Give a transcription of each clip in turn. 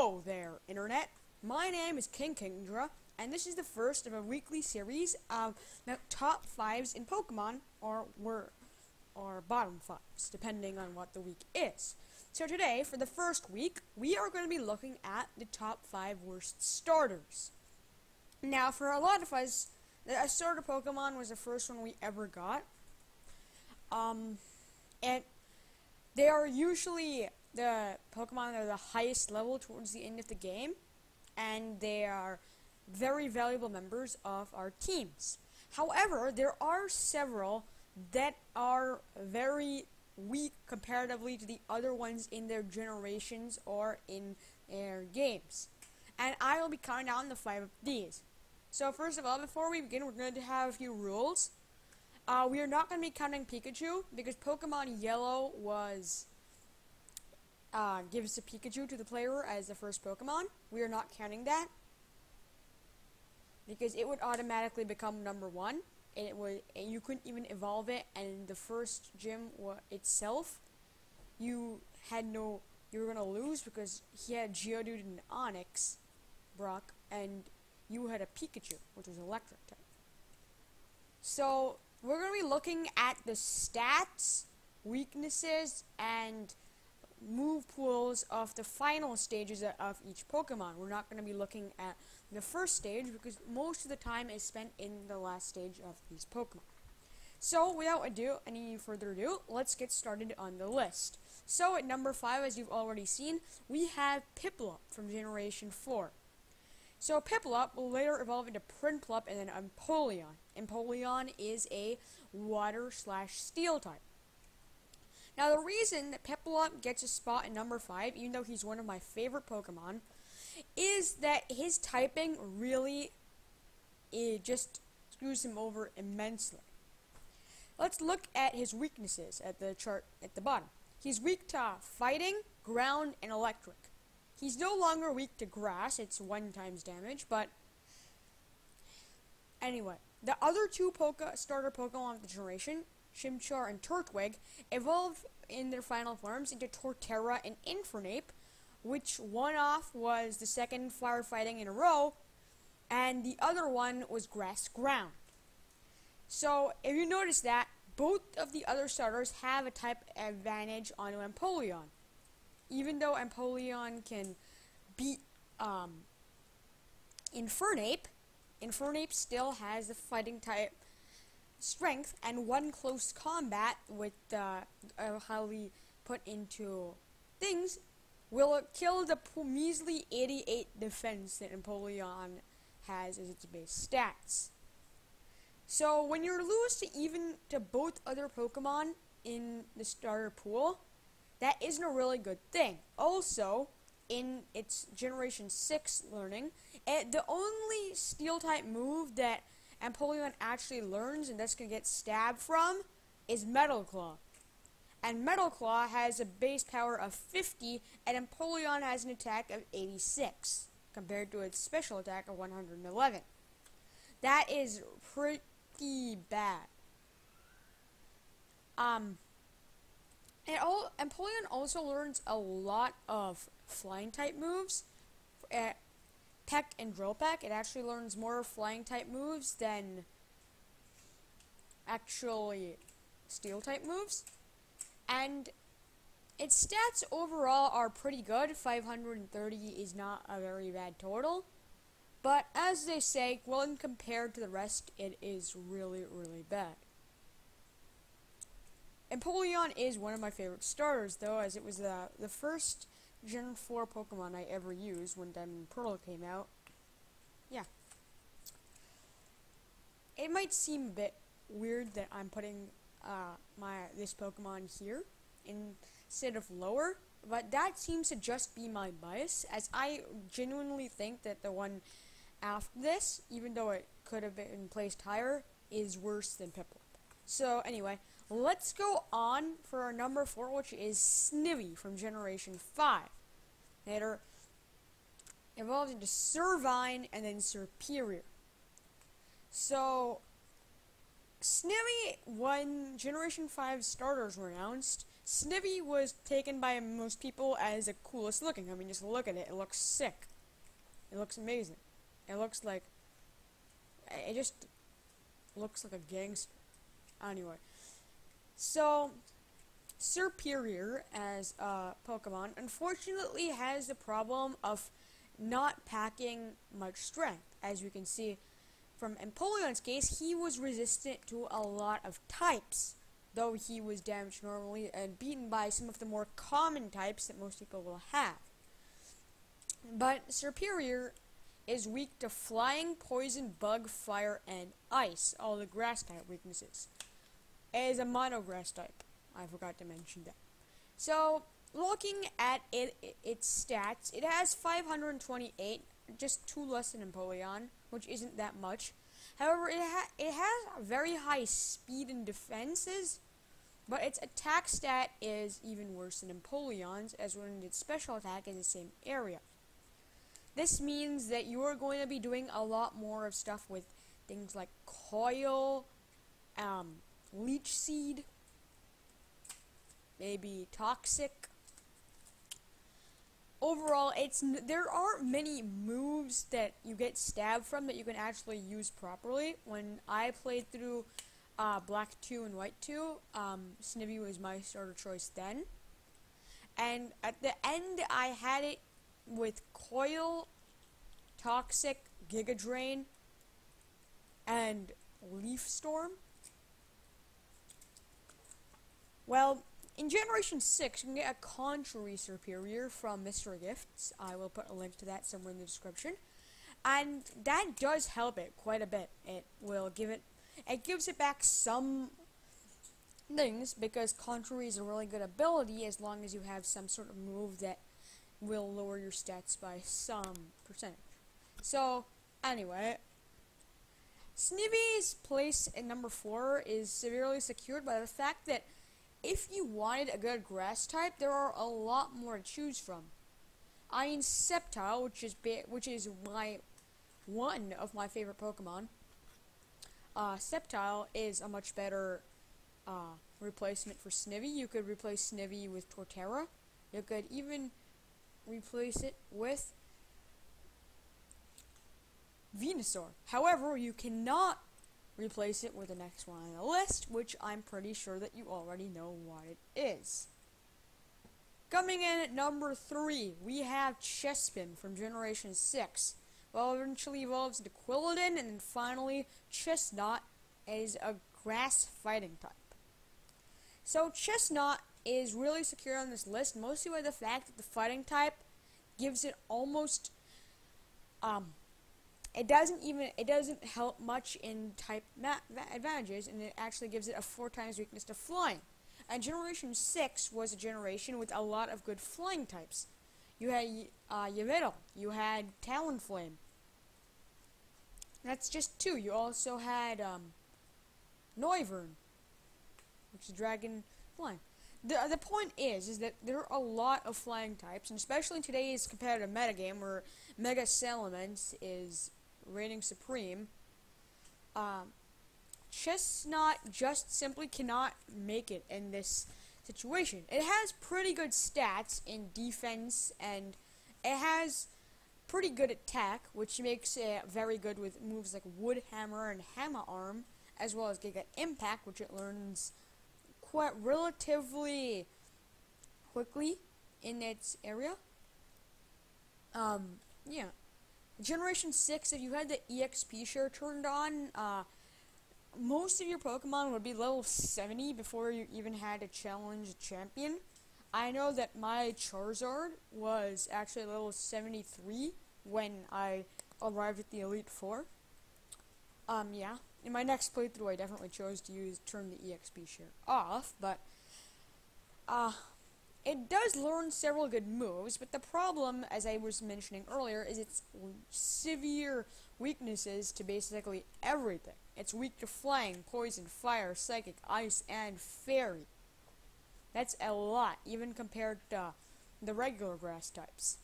Hello there, Internet. My name is King Kingdra, and this is the first of a weekly series of the top 5s in Pokemon, or bottom 5s, depending on what the week is. So today, for the first week, we are going to be looking at the top 5 worst starters. Now, for a lot of us, a starter Pokemon was the first one we ever got. And they are usually the Pokemon that are the highest level towards the end of the game, and they are very valuable members of our teams. However, there are several that are very weak comparatively to the other ones in their generations or in their games. And I will be counting down the 5 of these. So first of all, before we begin, we're going to have a few rules. We are not going to be counting Pikachu, because Pokemon Yellow gives the Pikachu to the player as the first Pokemon. We are not counting that, because it would automatically become number 1, and you couldn't even evolve it, and the first gym itself, you were going to lose, because he had Geodude and Onix, Brock, and you had a Pikachu, which was electric type. So we're going to be looking at the stats, weaknesses, and move pools of the final stages of each Pokemon. We're not going to be looking at the first stage, because most of the time is spent in the last stage of these Pokemon. So without any further ado, let's get started on the list. So at number 5, as you've already seen, we have Piplup from Generation 4. So Piplup will later evolve into Prinplup and then Empoleon. Empoleon is a water/steel type. Now, the reason that Piplup gets a spot in number 5, even though he's one of my favorite Pokemon, is that his typing really just screws him over immensely. Let's look at his weaknesses at the chart at the bottom. He's weak to fighting, ground, and electric. He's no longer weak to grass, it's 1 times damage, but anyway, the other 2 starter Pokemon of the generation, Chimchar and Turtwig, evolved in their final forms into Torterra and Infernape, which one off was the second firefighting in a row, and the other one was grass ground. So, if you notice that, both of the other starters have a type advantage on Empoleon. Even though Empoleon can beat Infernape, Infernape still has the fighting type strength, and 1 close combat with highly put into things will kill the measly 88 defense that Empoleon has as its base stats. So when you lose to both other Pokemon in the starter pool, that isn't a really good thing. Also, in its Generation 6 learning, the only Steel-type move that Empoleon actually learns, and that's going to get stabbed from, is Metal Claw. And Metal Claw has a base power of 50, and Empoleon has an attack of 86, compared to its special attack of 111. That is pretty bad. Empoleon also learns a lot of flying-type moves. Peck and Drill Peck, it actually learns more flying-type moves than actually steel-type moves. And its stats overall are pretty good. 530 is not a very bad total. But as they say, when compared to the rest, it is really, really bad. Empoleon is one of my favorite starters, though, as it was the first Gen 4 Pokemon I ever used when Diamond and Pearl came out. Yeah. It might seem a bit weird that I'm putting this Pokemon here instead of lower, but that seems to just be my bias, as I genuinely think that the one after this, even though it could have been placed higher, is worse than Piplup. So anyway, let's go on for our number 4, which is Snivy from Generation 5. Later evolved into Servine and then Serperior. So, Snivy, when Generation 5 starters were announced, Snivy was taken by most people as the coolest looking. I mean, just look at it. It looks sick. It looks amazing. It looks like... It just looks like a gangster. Anyway. So, Serperior, as a Pokemon, unfortunately has the problem of not packing much strength. As you can see from Empoleon's case, he was resistant to a lot of types, though he was damaged normally and beaten by some of the more common types that most people will have. But Serperior is weak to flying, poison, bug, fire, and ice, all the grass type weaknesses. It is a monograss type. I forgot to mention that. So, looking at its stats, it has 528, just 2 less than Empoleon, which isn't that much. However, it has very high speed and defenses, but its attack stat is even worse than Empoleon's, as when its special attack is the same area. This means that you are going to be doing a lot more of stuff with things like Coil, Leech Seed, maybe Toxic. Overall, there aren't many moves that you get stabbed from that you can actually use properly. When I played through Black 2 and White 2, Snivy was my starter choice then. And at the end, I had it with Coil, Toxic, Giga Drain, and Leaf Storm. Well, in Generation 6, you can get a Contrary Serperior from Mystery Gifts. I will put a link to that somewhere in the description. And that does help it quite a bit. It gives it back some things, because Contrary is a really good ability as long as you have some sort of move that will lower your stats by some percentage. So, anyway, Snivy's place in number 4 is severely secured by the fact that if you wanted a good grass type, there are a lot more to choose from. I mean, Sceptile, which is one of my favorite Pokemon. Sceptile is a much better replacement for Snivy. You could replace Snivy with Torterra. You could even replace it with Venusaur. However, you cannot replace it with the next one on the list, which I'm pretty sure that you already know what it is. Coming in at number 3, we have Chespin from Generation 6. Well, eventually evolves into Quilladin, and then finally, Chestnut is a grass fighting type. So, Chestnut is really secure on this list, mostly by the fact that the fighting type gives it almost, it doesn't help much in type advantages, and it actually gives it a 4 times weakness to flying. And Generation 6 was a generation with a lot of good flying types. You had Yveltal, you had Talonflame. That's just 2. You also had Noivern, which is dragon flying. The point is that there are a lot of flying types, and especially in today's competitive metagame where Mega Salamence is reigning supreme, Chestnut just simply cannot make it in this situation. It has pretty good stats in defense, and it has pretty good attack, which makes it very good with moves like Wood Hammer and Hammer Arm, as well as Giga Impact, which it learns quite relatively quickly in its area. Yeah. Generation 6, if you had the EXP share turned on, most of your Pokemon would be level 70 before you even had to challenge a champion. I know that my Charizard was actually level 73 when I arrived at the Elite Four. Yeah. In my next playthrough, I definitely chose to turn the EXP share off, but, it does learn several good moves, but the problem, as I was mentioning earlier, is its severe weaknesses to basically everything. It's weak to flying, poison, fire, psychic, ice, and fairy. That's a lot, even compared to the regular grass types.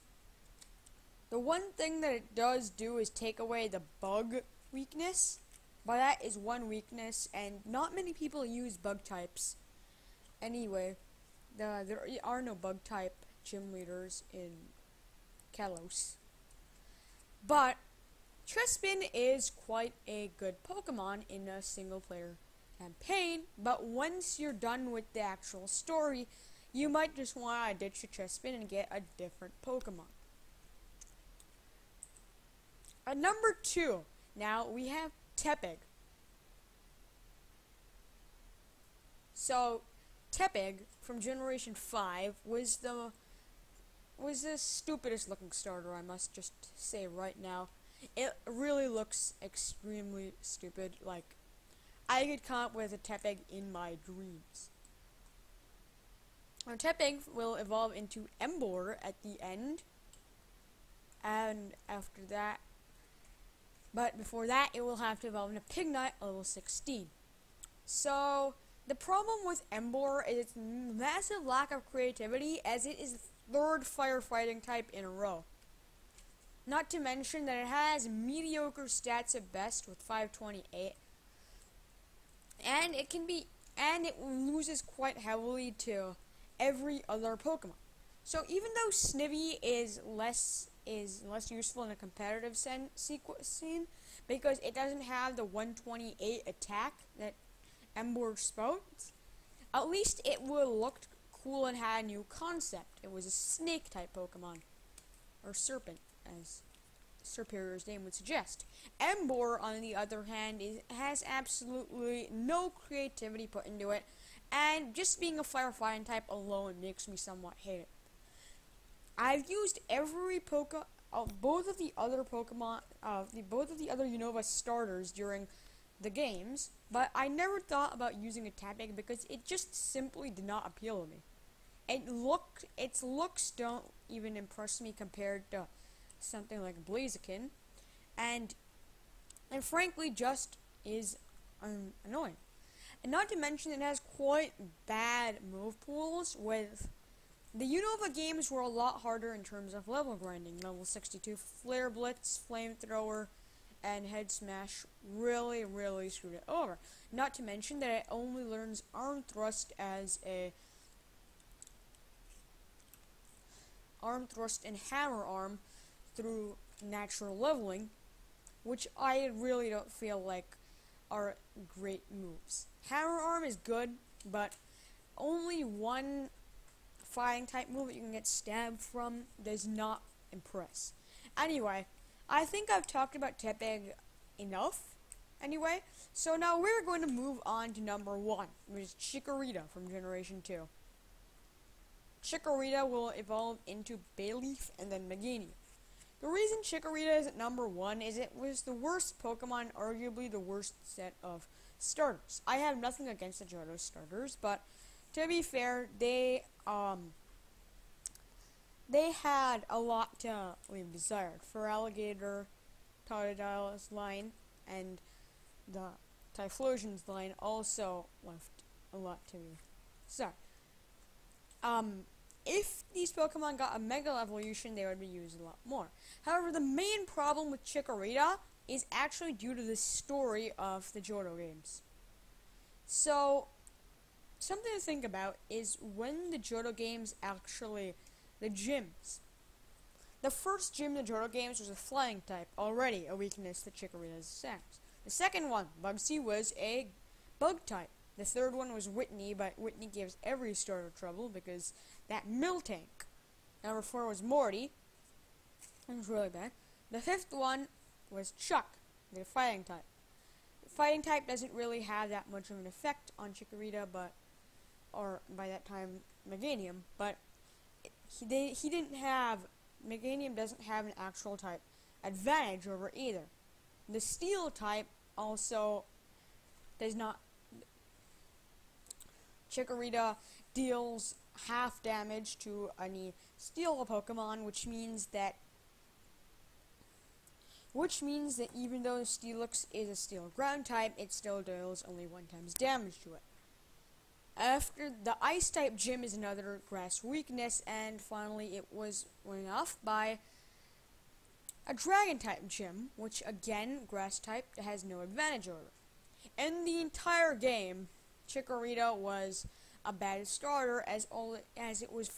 The one thing that it does do is take away the bug weakness, but that is one weakness, and not many people use bug types. Anyway, there are no bug type gym leaders in Kalos. But Chespin is quite a good Pokemon in a single player campaign, but once you're done with the actual story, you might just want to ditch the Chespin and get a different Pokemon. At number 2, now we have Tepig. So, Tepig from Generation 5 was the stupidest looking starter, I must just say right now. It really looks extremely stupid. Like, I could come up with a Tepig in my dreams. Now, Tepig will evolve into Emboar at the end, and after that, but before that, it will have to evolve into Pignite level 16. So, the problem with Emboar is its massive lack of creativity, as it is the 3rd firefighting type in a row. Not to mention that it has mediocre stats at best with 528, and it loses quite heavily to every other Pokemon. So even though Snivy is less useful in a competitive scene because it doesn't have the 128 attack that Emboar spouts, at least it will look cool and had a new concept. It was a snake type Pokemon, or serpent, as Serperior's name would suggest. Emboar, on the other hand, has absolutely no creativity put into it, and just being a firefighting type alone makes me somewhat hate it. I've used every both of the other Unova starters during the games, but I never thought about using a Tepig because it just simply did not appeal to me. Its looks don't even impress me compared to something like Blaziken, and frankly just is annoying. And not to mention it has quite bad move pools. With the Unova games were a lot harder in terms of level grinding. Level 62 Flare Blitz, Flamethrower, and Head Smash really screwed it over. Not to mention that it only learns Arm Thrust as a Arm Thrust and Hammer Arm through natural leveling, which I really don't feel like are great moves. Hammer Arm is good, but only one fighting type move that you can get stabbed from does not impress. Anyway, I think I've talked about Tepig enough. Anyway, so now we're going to move on to number 1, which is Chikorita from Generation 2. Chikorita will evolve into Bayleef and then Meganium. The reason Chikorita is at number 1 is it was the worst Pokemon, arguably the worst set of starters. I have nothing against the Johto starters, but to be fair, they had a lot to leave desired. Feraligatr, Totodile's line, and the Typhlosion's line also left a lot to be desired. If these Pokemon got a Mega Evolution, they would be used a lot more. However, the main problem with Chikorita is actually due to the story of the Johto games. So, something to think about is when the Johto games actually, the gyms. The first gym in the Johto games was a flying type, already a weakness that Chikorita's sacks. The second one, Bugsy, was a bug type. The third one was Whitney, but Whitney gives every starter trouble because that Miltank. Number 4 was Morty. It was really bad. The 5th one was Chuck, the fighting type. The fighting type doesn't really have that much of an effect on Chikorita, or by that time, Meganium, but Meganium doesn't have an actual type advantage over either. The Steel type also does not. Chikorita deals half damage to any Steel Pokemon, which means that even though Steelix is a Steel Ground type, it still deals only 1 times damage to it. After the Ice type gym is another grass weakness, and finally it was went off by a Dragon type gym, which again, grass type, has no advantage over. In the entire game, Chikorita was a bad starter as it was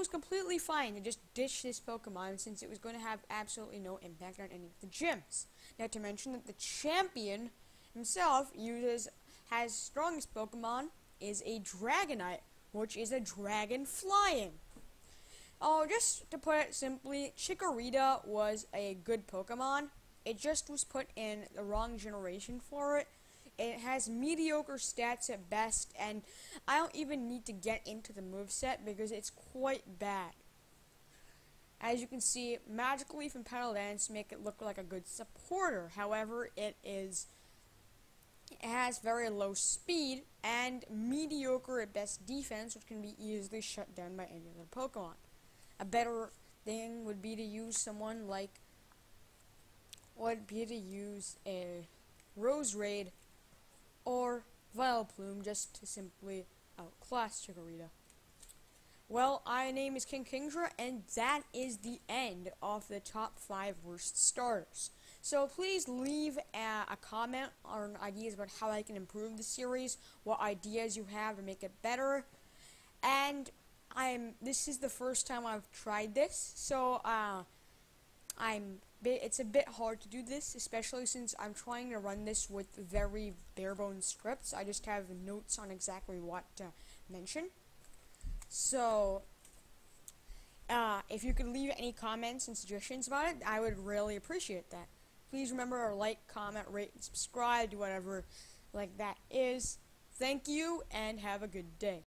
completely fine to just ditch this Pokemon since it was going to have absolutely no impact on any of the gyms. Not to mention that the champion himself has strongest Pokemon is a Dragonite, which is a dragon flying. Oh, just to put it simply, Chikorita was a good Pokemon. It just was put in the wrong generation for it. It has mediocre stats at best, and I don't even need to get into the moveset because it's quite bad. As you can see, Magic Leaf and Petal Dance make it look like a good supporter. However, it has very low speed and mediocre at best defense, which can be easily shut down by any other Pokemon. A better thing would be to use a Roserade or Vileplume just to simply outclass Chikorita. Well, my name is King Kingdra, and that is the end of the top 5 worst starters. So please leave a comment on ideas about how I can improve the series, what ideas you have to make it better, and this is the first time I've tried this, so it's a bit hard to do this, especially since I'm trying to run this with very bare-bones scripts. I just have notes on exactly what to mention. So, if you could leave any comments and suggestions about it, I would really appreciate that. Please remember to like, comment, rate, and subscribe to whatever like that is. Thank you, and have a good day.